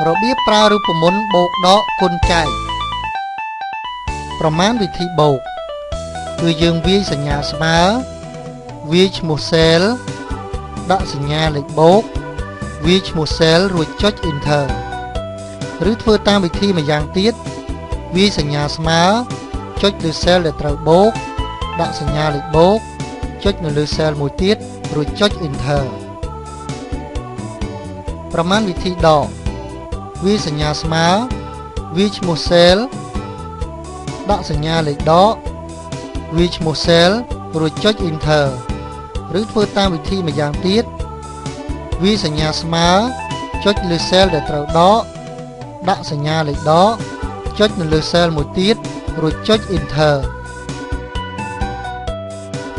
របៀបប្រើរូបមន្តបូកដកគុណចែកប្រមាណវិធីបូកគឺយើងវាយសញ្ញាស្មើវាយឈ្មោះ cell ដាក់សញ្ញាលេខបូកវាយឈ្មោះ cell រួចចុច enter ឬធ្វើតាមវិធីម្យ៉ាងទៀតវាយសញ្ញាស្មើចុចលើ cell ដែលត្រូវបូកដាក់សញ្ញាលេខបូកចុចនៅលើ cell មួយទៀតរួចចុច enter ប្រមាណវិធីដកវាយសញ្ញាស្មើវាយឈ្មោះ cell ដាក់សញ្ញាលេខដកវាយឈ្មោះ cell រួចចុច enter ឬធ្វើតាមវិធីម្យ៉ាងទៀតវាយសញ្ញាស្មើចុចលើ cell ដែលត្រូវដកដាក់សញ្ញាលេខដកចុចនៅលើ cell មួយទៀតរួចចុច enter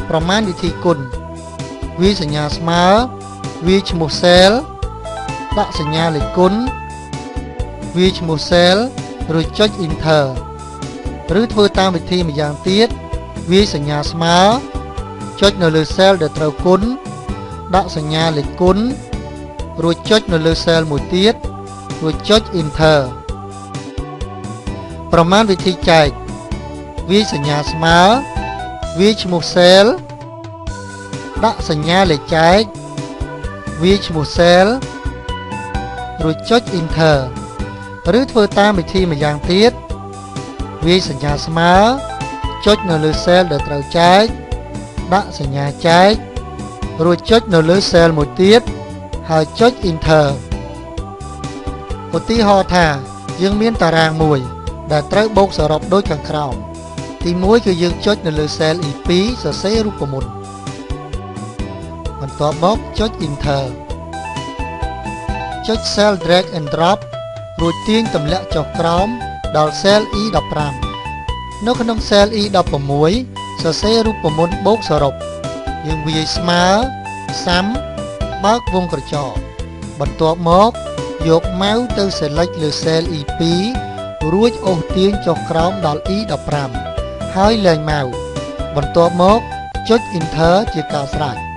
ប្រមាណវិធីគុណវាយសញ្ញាស្មើវាយឈ្មោះ cell ដាក់សញ្ញាលេខគុណវាយឈ្មោះ cell រួចចុច enter ឬធ្វើតាមវិធីម្យ៉ាងទៀតវាយសញ្ញាស្មើចុចនៅលើ cell ដែលត្រូវគុណដាក់សញ្ញាលេខគុណរួចចុចនៅលើ cell មួយទៀតរួចចុច enter ប្រមាណវិធីចែកវាយសញ្ញាស្មើវាយឈ្មោះ cell ដាក់សញ្ញាលេខចែកវាយឈ្មោះ cell រួចចុច enter ឬធ្វើតាមវិធីម្យ៉ាងទៀតវាយសញ្ញាស្មើចុចនៅលើ cell ដែលត្រូវចែកដាក់សញ្ញាចែករួចចុចនៅលើ cell មួយទៀតហើយចុច enter ឧទាហរណ៍ថាយើងមានតារាងមួយដែលត្រូវបូកសរុបដូចខាងក្រោមទី1គឺយើងចុចនៅលើ cell E2 សរសេររូបមន្តបន្ទាប់មកចុច enter ចុច cell drag and drop រួចទាញទម្លាក់ចុះក្រោមដល់ cell E15 នៅក្នុង cell E16 សរសេររូបមន្តបូកសរុបយើងវាយស្មើសាំបើកវងក្រចកបន្ទាប់មកយកម៉ៅទៅ select លើ cell E2 រួចអូសទាញចុះក្រោមដល់ E15 ហើយលែងម៉ៅបន្ទាប់មកចុច enter ជាការស្រេច